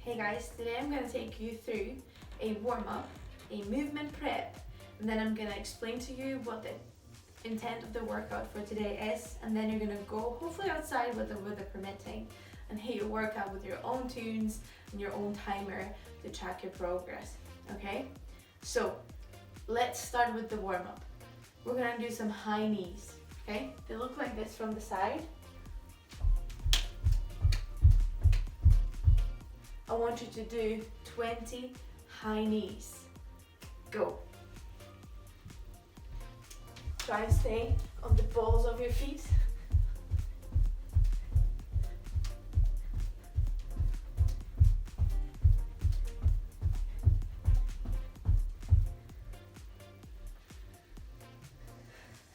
Hey guys, today I'm going to take you through a warm-up, a movement prep, and then I'm going to explain to you what the intent of the workout for today is, and then you're going to go hopefully outside with the weather permitting and hit your workout with your own tunes and your own timer to track your progress, okay? So let's start with the warm-up. We're going to do some high knees, okay? They look like this from the side. I want you to do 20 high knees. Go. Try and stay on the balls of your feet.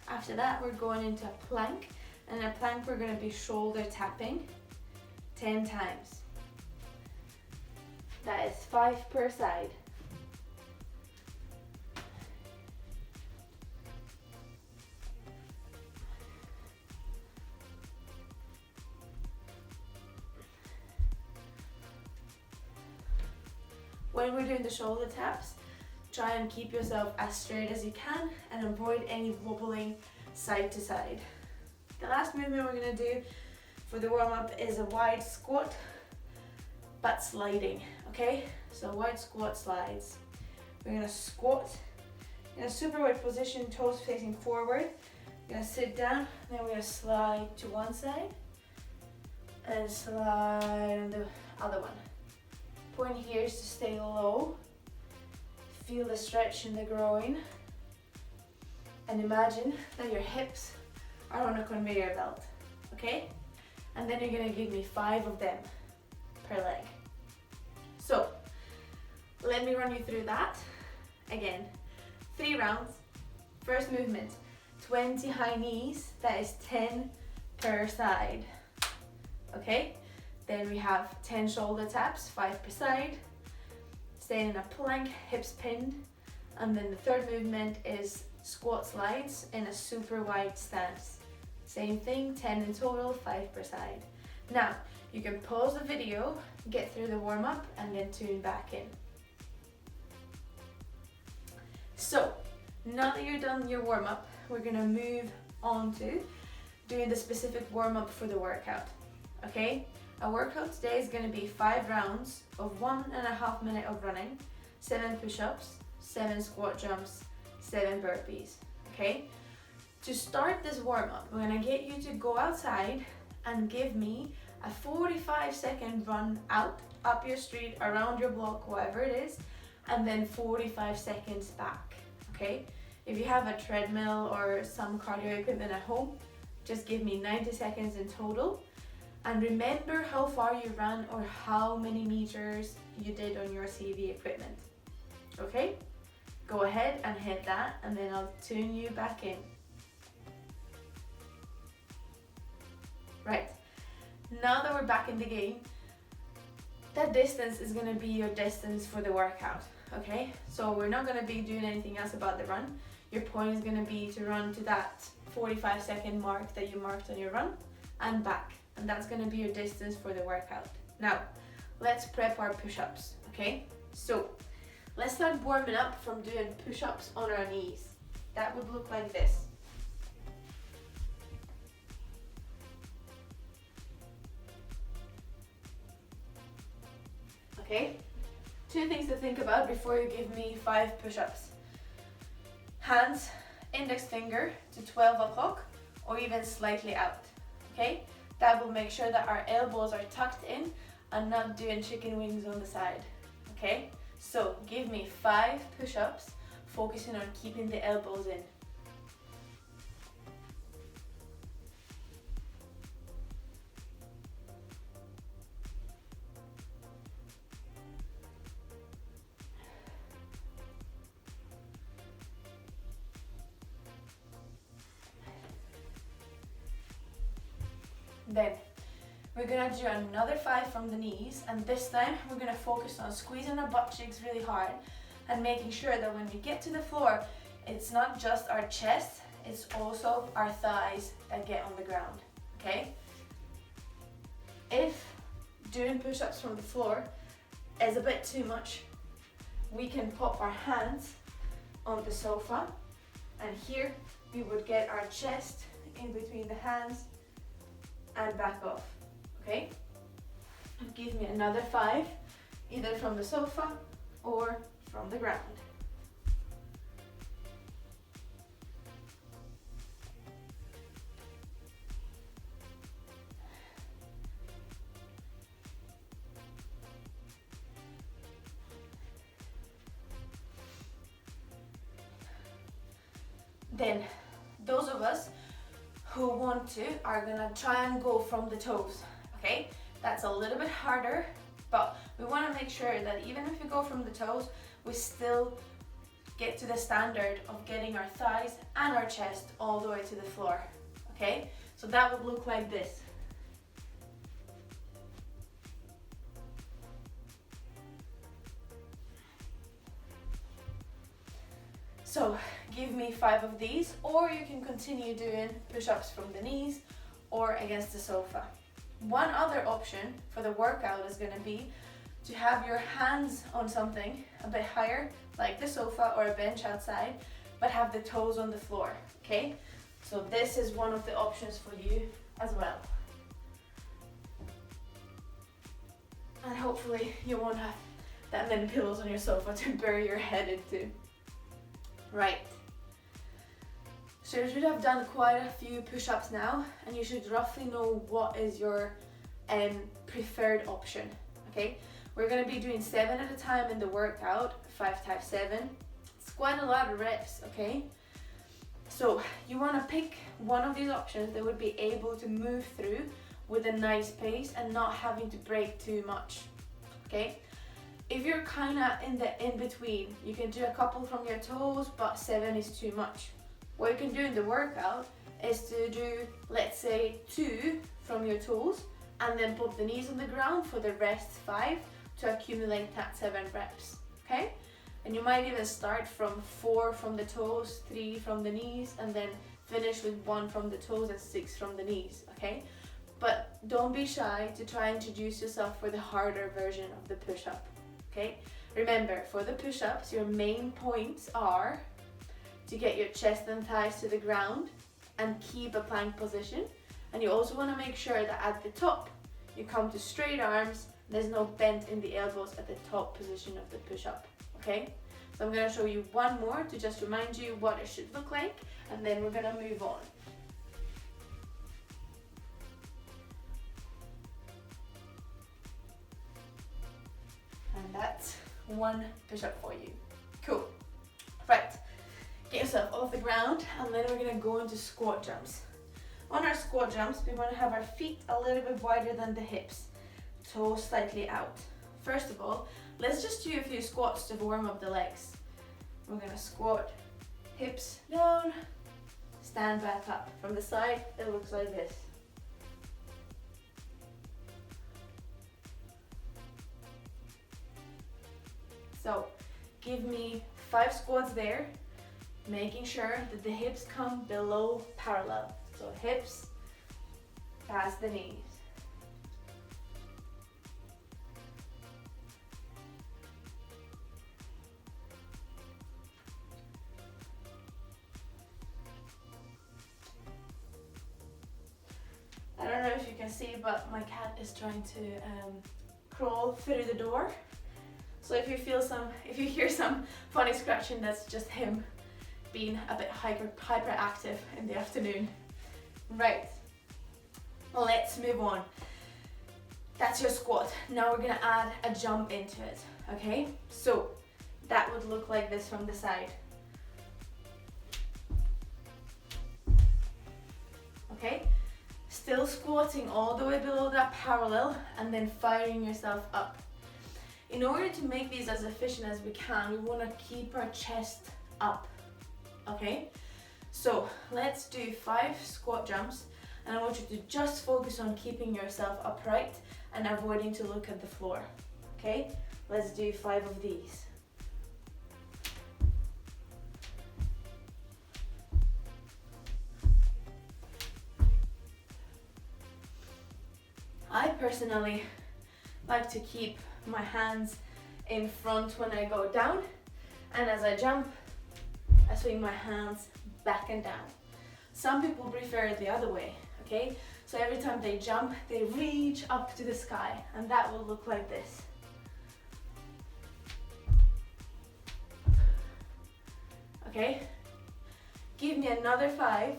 After that, we're going into a plank. And in a plank, we're going to be shoulder tapping 10 times. That is 5 per side. When we're doing the shoulder taps, try and keep yourself as straight as you can and avoid any wobbling side to side. The last movement we're going to do for the warm-up is a wide squat but sliding, okay? So wide squat slides. We're going to squat in a super wide position, toes facing forward. We're going to sit down, then we're going to slide to one side and slide on the other one. Point here is to stay low. Feel the stretch in the groin. And imagine that your hips are on a conveyor belt, okay? And then you're gonna give me 5 of them per leg. So, let me run you through that. Again, 3 rounds. First movement, 20 high knees, that is 10 per side, okay? Then we have 10 shoulder taps, 5 per side. Staying in a plank, hips pinned. And then the third movement is squat slides in a super wide stance. Same thing, 10 in total, 5 per side. Now, you can pause the video, get through the warm-up, and then tune back in. So, now that you're done your warm-up, we're gonna move on to doing the specific warm-up for the workout, okay? Our workout today is gonna be 5 rounds of 1.5 minutes of running, 7 push-ups, 7 squat jumps, 7 burpees, okay? To start this warm-up, we're gonna get you to go outside and give me a 45-second run out, up your street, around your block, whatever it is, and then 45 seconds back, okay? If you have a treadmill or some cardio equipment at home, just give me 90 seconds in total. And remember how far you ran or how many meters you did on your CV equipment, okay? Go ahead and hit that, and then I'll tune you back in. Right, now that we're back in the game, that distance is gonna be your distance for the workout, okay? So we're not gonna be doing anything else about the run. Your point is gonna be to run to that 45-second mark that you marked on your run and back. And that's gonna be your distance for the workout. Now, let's prep our push-ups, okay? So, let's start warming up from doing push-ups on our knees. That would look like this. Okay, 2 things to think about before you give me 5 push-ups. Hands, index finger to 12 o'clock or even slightly out, okay? That will make sure that our elbows are tucked in and not doing chicken wings on the side, okay? So give me 5 push-ups, focusing on keeping the elbows in. Then we're gonna do another 5 from the knees, and this time we're gonna focus on squeezing our butt cheeks really hard and making sure that when we get to the floor, it's not just our chest, it's also our thighs that get on the ground, okay? If doing push-ups from the floor is a bit too much, we can pop our hands on the sofa, and here we would get our chest in between the hands and back off, okay? And give me another 5, either from the sofa or from the ground. Then, those of us who want to are gonna try and go from the toes, okay? That's a little bit harder, but we wanna make sure that even if we go from the toes, we still get to the standard of getting our thighs and our chest all the way to the floor, okay? So that would look like this. So give me 5 of these, or you can continue doing push-ups from the knees or against the sofa. One other option for the workout is going to be to have your hands on something a bit higher, like the sofa or a bench outside, but have the toes on the floor, okay? So this is one of the options for you as well. And hopefully you won't have that many pillows on your sofa to bury your head into. Right. So you should have done quite a few push-ups now, and you should roughly know what is your preferred option, okay? We're gonna be doing 7 at a time in the workout, 5 times 7. It's quite a lot of reps, okay? So you wanna pick one of these options that would be able to move through with a nice pace and not having to break too much, okay? If you're kinda in the in-between, you can do a couple from your toes, but 7 is too much. What you can do in the workout is to do, let's say, 2 from your toes, and then put the knees on the ground for the rest 5 to accumulate that 7 reps, okay? And you might even start from 4 from the toes, 3 from the knees, and then finish with 1 from the toes and 6 from the knees, okay? But don't be shy to try and introduce yourself for the harder version of the push-up. Okay? Remember, for the push-ups, your main points are to get your chest and thighs to the ground and keep a plank position. And you also want to make sure that at the top, you come to straight arms, there's no bend in the elbows at the top position of the push-up. Okay? So I'm going to show you one more to just remind you what it should look like, and then we're going to move on. And that's one push-up for you. Cool. Right, get yourself off the ground, and then we're gonna go into squat jumps. On our squat jumps, we wanna have our feet a little bit wider than the hips, toes slightly out. First of all, let's just do a few squats to warm up the legs. We're gonna squat, hips down, stand back up. From the side, it looks like this. So give me 5 squats there, making sure that the hips come below parallel. So hips past the knees. I don't know if you can see, but my cat is trying to crawl through the door. So if you hear some funny scratching, that's just him being a bit hyperactive in the afternoon. Right, well, let's move on. That's your squat. Now we're gonna add a jump into it, okay? So that would look like this from the side. Okay, still squatting all the way below that parallel and then firing yourself up. In order to make these as efficient as we can, we want to keep our chest up, okay? So let's do 5 squat jumps, and I want you to just focus on keeping yourself upright and avoiding to look at the floor, okay? Let's do 5 of these. I personally like to keep my hands in front when I go down, and as I jump, I swing my hands back and down. Some people prefer it the other way, okay? So every time they jump, they reach up to the sky, and that will look like this. Okay? Give me another 5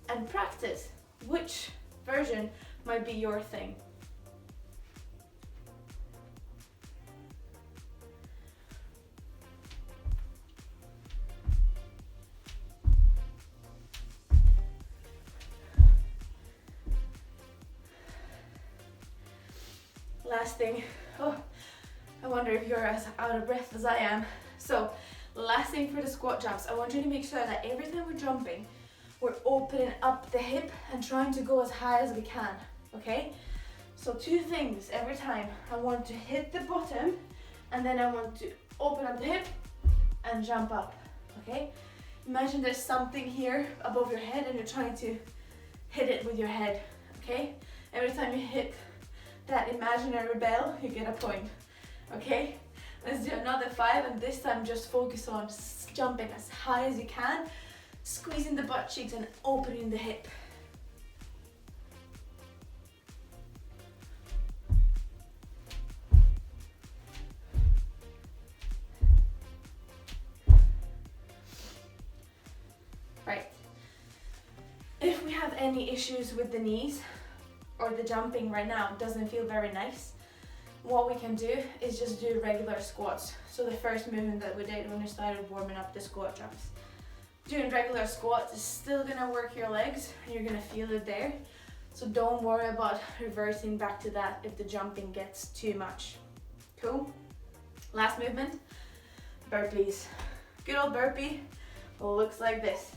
and practice which version might be your thing. Last thing, I wonder if you're as out of breath as I am. So, last thing for the squat jumps, I want you to make sure that every time we're jumping, we're opening up the hip and trying to go as high as we can, okay? So 2 things every time. I want to hit the bottom, and then I want to open up the hip and jump up, okay? Imagine there's something here above your head and you're trying to hit it with your head, okay? Every time you hit that imaginary bell, you get a point, okay? Let's do another 5, and this time just focus on jumping as high as you can, squeezing the butt cheeks and opening the hip. Right. If we have any issues with the knees, or the jumping right now doesn't feel very nice, what we can do is just do regular squats. So the first movement that we did when we started warming up the squat jumps. Doing regular squats is still gonna work your legs, and you're gonna feel it there. So don't worry about reversing back to that if the jumping gets too much. Cool? Last movement, burpees. Good old burpee looks like this.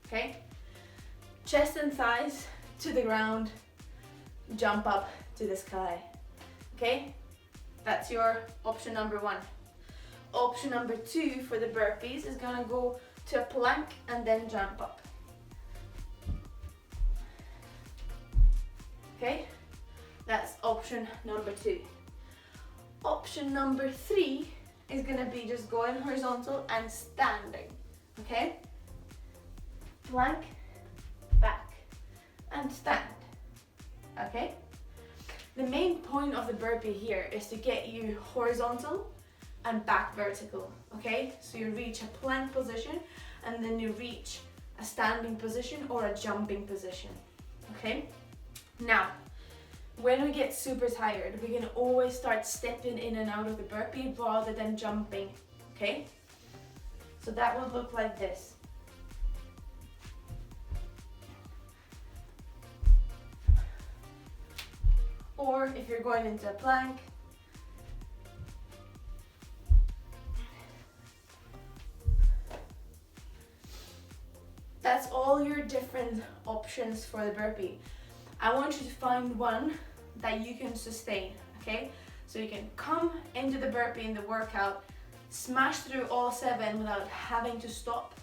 Okay? Chest and thighs to the ground, jump up to the sky. Okay? That's your option number 1. Option number 2 for the burpees is gonna go to a plank and then jump up. Okay? That's option number 2. Option number 3 is gonna be just going horizontal and standing. Okay? Plank, back, and stand. Okay? The main point of the burpee here is to get you horizontal and back vertical. Okay? So you reach a plank position and then you reach a standing position or a jumping position. Okay? Now, when we get super tired, we can always start stepping in and out of the burpee rather than jumping. Okay? So that would look like this. Or if you're going into a plank, that's all your different options for the burpee. I want you to find one that you can sustain, okay? So you can come into the burpee in the workout, smash through all 7 without having to stop,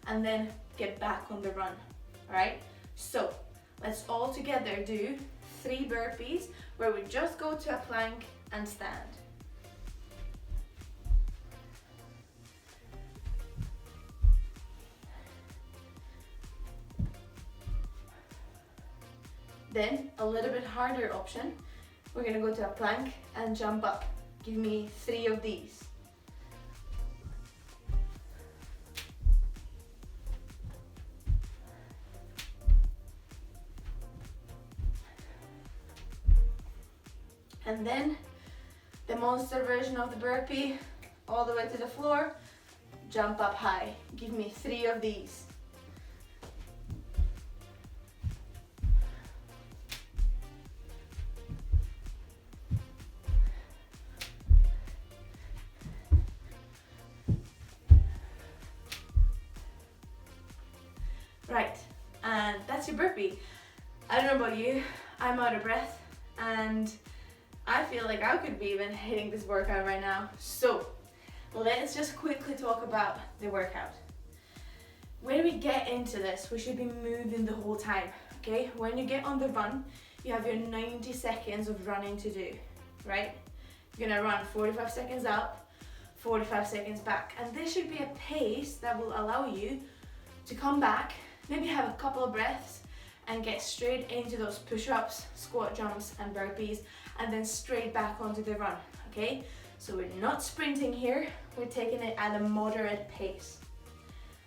and then get back on the run, all right? So let's all together do 3 burpees where we just go to a plank and stand. Then a little bit harder option, we're gonna go to a plank and jump up. Give me 3 of these. And then the monster version of the burpee, all the way to the floor, jump up high. Give me 3 of these. Right, and that's your burpee. I don't know about you, I'm out of breath, and I feel like I could be even hitting this workout right now. So let's just quickly talk about the workout. When we get into this, we should be moving the whole time, okay? When you get on the run, you have your 90 seconds of running to do, right? You're gonna run 45 seconds up, 45 seconds back. And this should be a pace that will allow you to come back, maybe have a couple of breaths, and get straight into those push-ups, squat jumps, and burpees, and then straight back onto the run, okay? So we're not sprinting here, we're taking it at a moderate pace.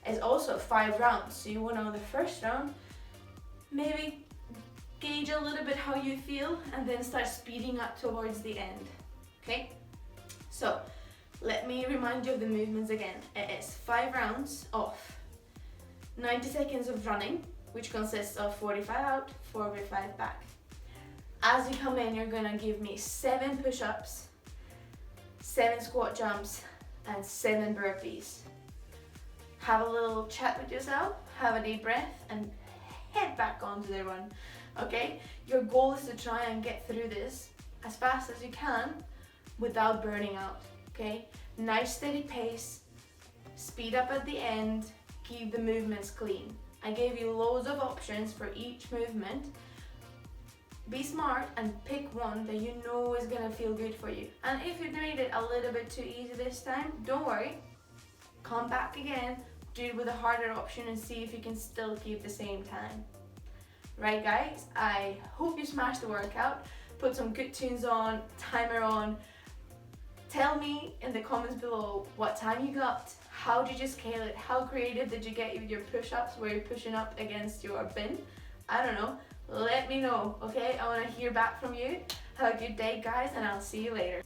It's also 5 rounds, so you want to, on the first round, maybe gauge a little bit how you feel, and then start speeding up towards the end, okay? So, let me remind you of the movements again. It is 5 rounds of 90 seconds of running, which consists of 45 out, 45 back. As you come in, you're gonna give me 7 push-ups, 7 squat jumps, and 7 burpees. Have a little chat with yourself, have a deep breath, and head back onto the run, okay? Your goal is to try and get through this as fast as you can without burning out, okay? Nice steady pace, speed up at the end, keep the movements clean. I gave you loads of options for each movement. Be smart and pick one that you know is gonna feel good for you. And if you made it a little bit too easy this time, don't worry. Come back again, do it with a harder option and see if you can still keep the same time. Right guys, I hope you smashed the workout. Put some good tunes on, timer on. Tell me in the comments below what time you got, how did you scale it, how creative did you get with your push-ups, were you pushing up against your bin? I don't know, let me know, okay? I want to hear back from you. Have a good day guys, and I'll see you later.